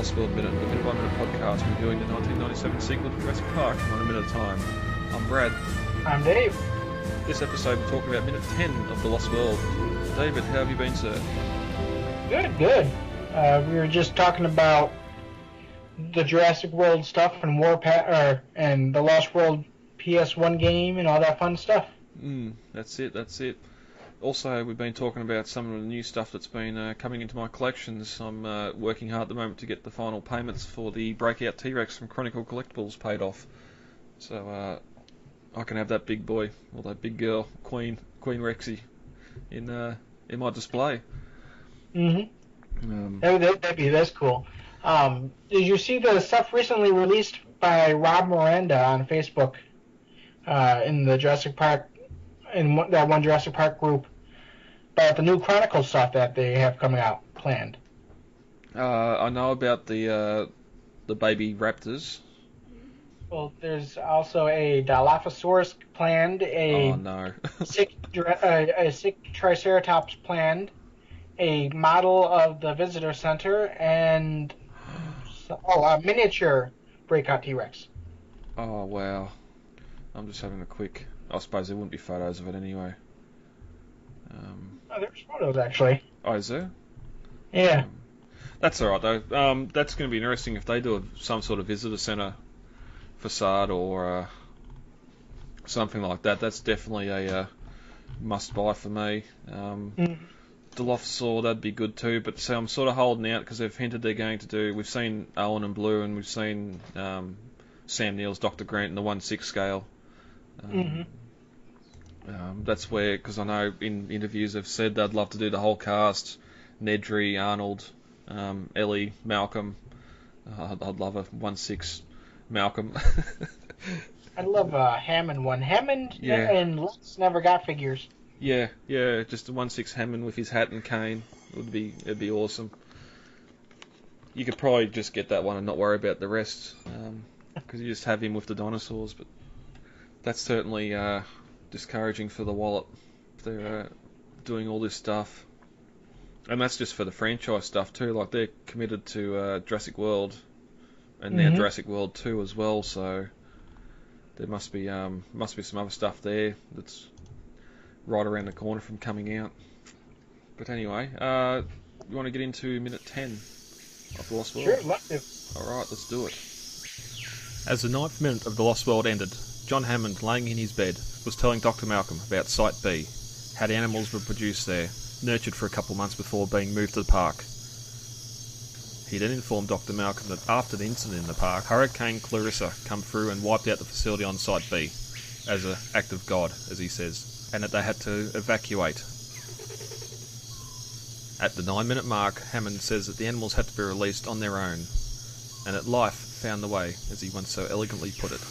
Lost World Minute, the Minute by Minute podcast reviewing the 1997 sequel to Jurassic Park, 1 minute at a time. I'm Brad. I'm Dave. This episode we're talking about minute 10 of The Lost World. David, how have you been, sir? Good. We were just talking about the Jurassic World stuff and and the Lost World PS1 game and all that fun stuff. That's it. Also, we've been talking about some of the new stuff that's been coming into my collections. I'm working hard at the moment to get the final payments for the Breakout T-Rex from Chronicle Collectibles paid off. So I can have that big boy, or that big girl, Queen Rexy, in my display. That's cool. Did you see the stuff recently released by Rob Miranda on Facebook in the Jurassic Park, that one Jurassic Park group, about the new Chronicle stuff that they have coming out planned? I know about the baby raptors. Well, there's also a Dilophosaurus planned, a sick Triceratops planned, a model of the visitor center, and a miniature Breakout T-Rex. Oh, wow. I'm just having a quick... I suppose there wouldn't be photos of it anyway. There's photos, actually. Oh, is there? Yeah. That's alright, though. That's going to be interesting if they do some sort of visitor centre facade or something like that. That's definitely a must-buy for me. Dilophosaur, that'd be good too, but so I'm sort of holding out because they've hinted they're going to do... We've seen Owen and Blue, and we've seen Sam Neill's Dr. Grant in the 1/6 scale. That's where, because I know in interviews they've said they'd love to do the whole cast: Nedry, Arnold, Ellie, Malcolm. I'd love a 1/6 Malcolm. I'd love a Hammond one. Hammond and Lex never got figures. Yeah, just a 1/6 Hammond with his hat and cane it'd be awesome. You could probably just get that one and not worry about the rest, because you just have him with the dinosaurs. But that's certainly discouraging for the wallet. They're doing all this stuff, and that's just for the franchise stuff too. Like, they're committed to Jurassic World, and now Jurassic World 2 as well. So there must be some other stuff there that's right around the corner from coming out. But anyway, you want to get into minute 10 of The Lost World? Sure, love to. Alright, let's do it. As the 9th minute of The Lost World ended, John Hammond, laying in his bed, was telling Dr. Malcolm about Site B, how the animals were produced there, nurtured for a couple months before being moved to the park. He then informed Dr. Malcolm that after the incident in the park, Hurricane Clarissa come through and wiped out the facility on Site B, as an act of God, as he says, and that they had to evacuate. At the 9-minute mark, Hammond says that the animals had to be released on their own, and that life found the way, as he once so elegantly put it.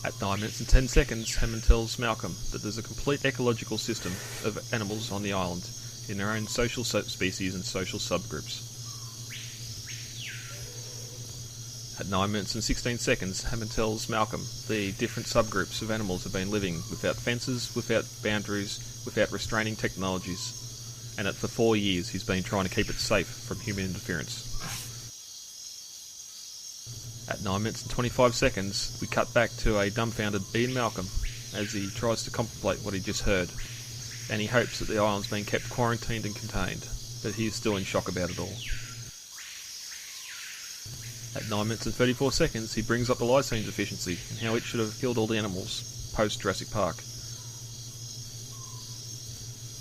At 9 minutes and 10 seconds, Hammond tells Malcolm that there's a complete ecological system of animals on the island, in their own social species and social subgroups. At 9 minutes and 16 seconds, Hammond tells Malcolm the different subgroups of animals have been living without fences, without boundaries, without restraining technologies, and that for 4 years he's been trying to keep it safe from human interference. At 9 minutes and 25 seconds, we cut back to a dumbfounded Ian Malcolm as he tries to contemplate what he just heard, and he hopes that the island's been kept quarantined and contained, but he is still in shock about it all. At 9 minutes and 34 seconds, he brings up the lysine deficiency and how it should have killed all the animals post-Jurassic Park.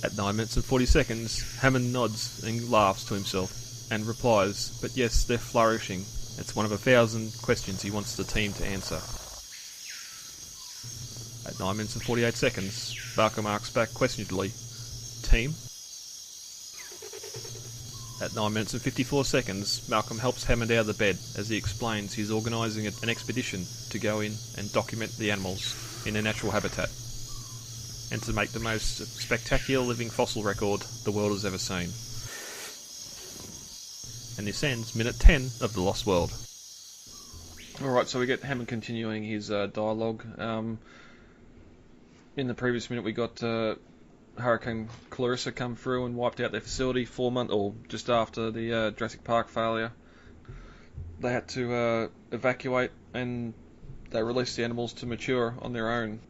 At 9 minutes and 40 seconds, Hammond nods and laughs to himself and replies, "But yes, they're flourishing. It's one of 1,000 questions he wants the team to answer." At 9 minutes and 48 seconds, Malcolm asks back questioningly, "Team?" At 9 minutes and 54 seconds, Malcolm helps Hammond out of the bed as he explains he's organising an expedition to go in and document the animals in their natural habitat, and to make the most spectacular living fossil record the world has ever seen. And this ends minute 10 of The Lost World. Alright, so we get Hammond continuing his dialogue. In the previous minute we got Hurricane Clarissa come through and wiped out their facility 4 months, or just after the Jurassic Park failure. They had to evacuate, and they released the animals to mature on their own.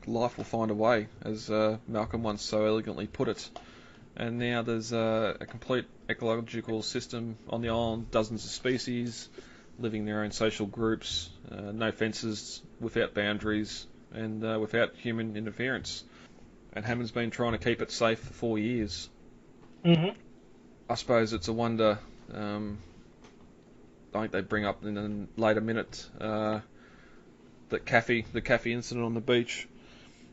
Life will find a way, as Malcolm once so elegantly put it. And now there's a complete ecological system on the island, dozens of species living their own social groups, no fences, without boundaries, and without human interference. And Hammond's been trying to keep it safe for 4 years. Mm-hmm. I suppose it's a wonder. I think they bring up in a later minute that the cafe incident on the beach.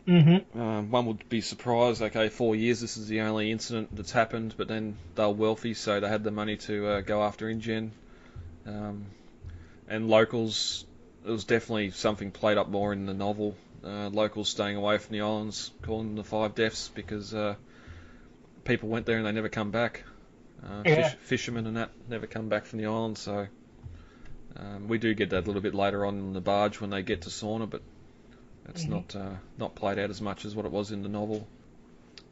Mm-hmm. One would be surprised. Okay, 4 years. This is the only incident that's happened. But then they were wealthy, so they had the money to go after InGen. And locals. It was definitely something played up more in the novel. Locals staying away from the islands, calling them the Five Deaths, because people went there and they never come back. Fishermen and that never come back from the island, so we do get that a little bit later on in the barge when they get to Sauna, but it's not played out as much as what it was in the novel.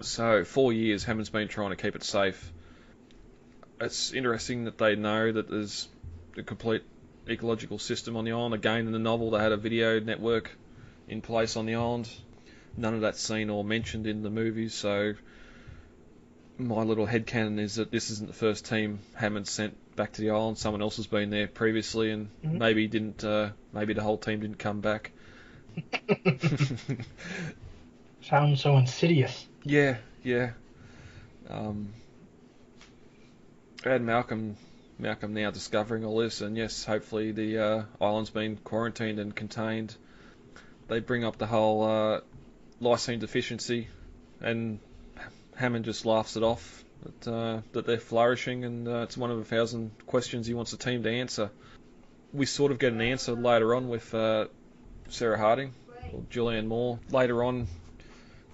So 4 years, Hammond's been trying to keep it safe. It's interesting that they know that there's a complete ecological system on the island. Again, in the novel, they had a video network in place on the island. None of that's seen or mentioned in the movies, so my little headcanon is that this isn't the first team Hammond sent back to the island. Someone else has been there previously, and maybe the whole team didn't come back. Sounds so insidious. Yeah. And Malcolm now discovering all this, and yes, hopefully the island's been quarantined and contained. They bring up the whole lysine deficiency, and Hammond just laughs it off that they're flourishing, and it's one of 1,000 questions he wants the team to answer. We sort of get an answer later on with Sarah Harding or Julianne Moore. Later on,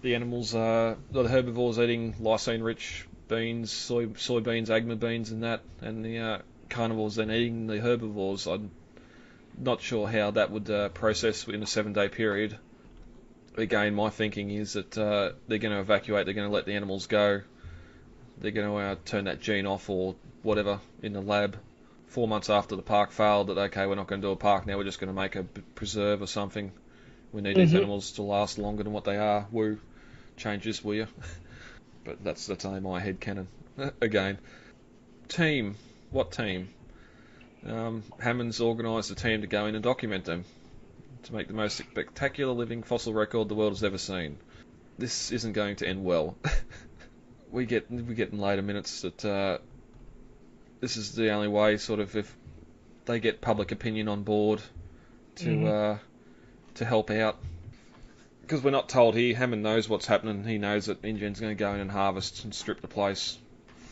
the animals, the herbivores eating lysine-rich beans, soybeans, agma beans, and that, and the carnivores then eating the herbivores. I'm not sure how that would process in a 7-day period. Again, my thinking is that they're going to evacuate, they're going to let the animals go, they're going to turn that gene off or whatever in the lab 4 months after the park failed, that okay, we're not going to do a park now, we're just going to make a preserve or something. We need these animals to last longer than what they are. Woo, change this, will you? But that's only my headcanon. Again, team, what team? Hammond's organised a team to go in and document them, to make the most spectacular living fossil record the world has ever seen. This isn't going to end well. we get in later minutes that this is the only way, sort of, if they get public opinion on board to help out. Because we're not told here, Hammond knows what's happening. He knows that InGen's going to go in and harvest and strip the place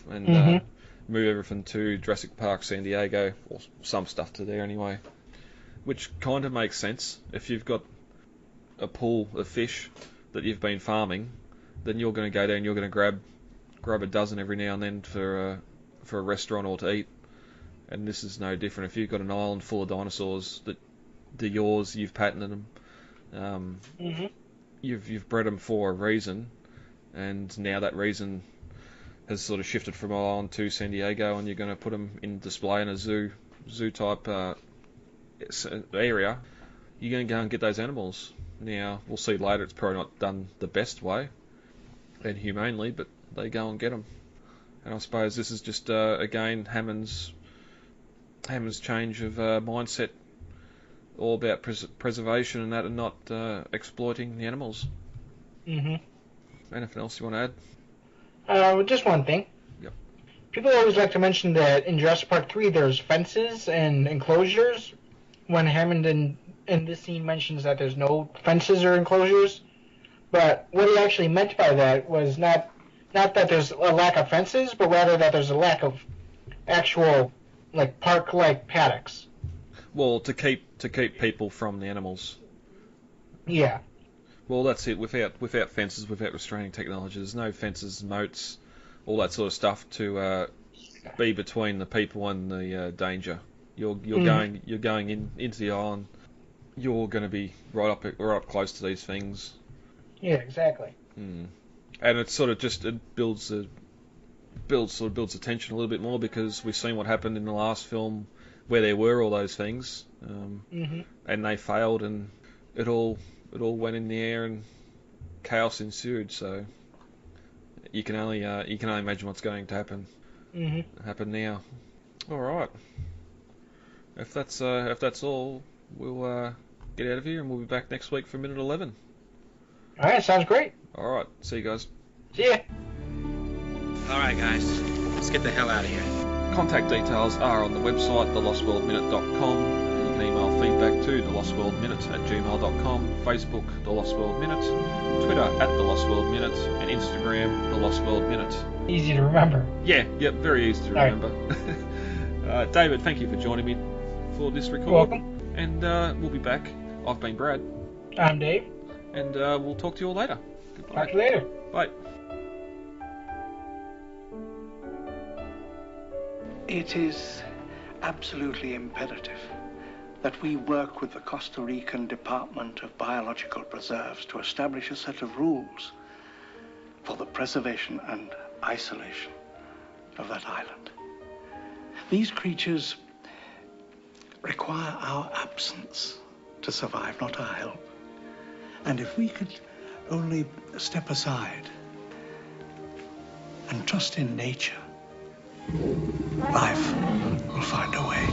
and move everything to Jurassic Park San Diego, or some stuff to there anyway. Which kind of makes sense. If you've got a pool of fish that you've been farming, then you're going to go there and you're going to grab a dozen every now and then for a restaurant or to eat. And this is no different. If you've got an island full of dinosaurs that they're yours, you've patented them, you've bred them for a reason, and now that reason has sort of shifted from island to San Diego, and you're going to put them in display in a zoo type area. You're going to go and get those animals. Now we'll see later, it's probably not done the best way and humanely, but they go and get them. And I suppose this is just again Hammond's change of mindset, all about preservation and that, and not exploiting the animals. Anything else you want to add? Just one thing. Yep. People always like to mention that in Jurassic Park 3 there's fences and enclosures, when Hammond in this scene mentions that there's no fences or enclosures. But what he actually meant by that was not that there's a lack of fences, but rather that there's a lack of actual, like, park-like paddocks. Well, to keep people from the animals. Yeah. Well, that's it. Without fences, without restraining technology, there's no fences, moats, all that sort of stuff to be between the people and the danger. You're going into the island. You're going to be right up close to these things. Yeah, exactly. And it sort of just builds the tension a little bit more, because we've seen what happened in the last film where there were all those things, and they failed, and it all went in the air and chaos ensued. So you can only imagine what's going to happen now. All right. If that's all, we'll get out of here, and we'll be back next week for minute 11. All right, sounds great. All right, see you guys. See ya. All right, guys, let's get the hell out of here. Contact details are on the website, thelostworldminute.com. You can email feedback to thelostworldminute@gmail.com, Facebook, The Lost World Minute, Twitter @thelostworldminute, and Instagram, The Lost World Minute. Easy to remember. Yeah, very easy to remember. Right. David, thank you for joining me for this record. You're welcome. And we'll be back. I've been Brad. I'm Dave. And we'll talk to you all later. Goodbye. Talk to you later. Bye. It is absolutely imperative that we work with the Costa Rican Department of Biological Preserves to establish a set of rules for the preservation and isolation of that island. These creatures require our absence to survive, not our help. And if we could only step aside and trust in nature, life will find a way.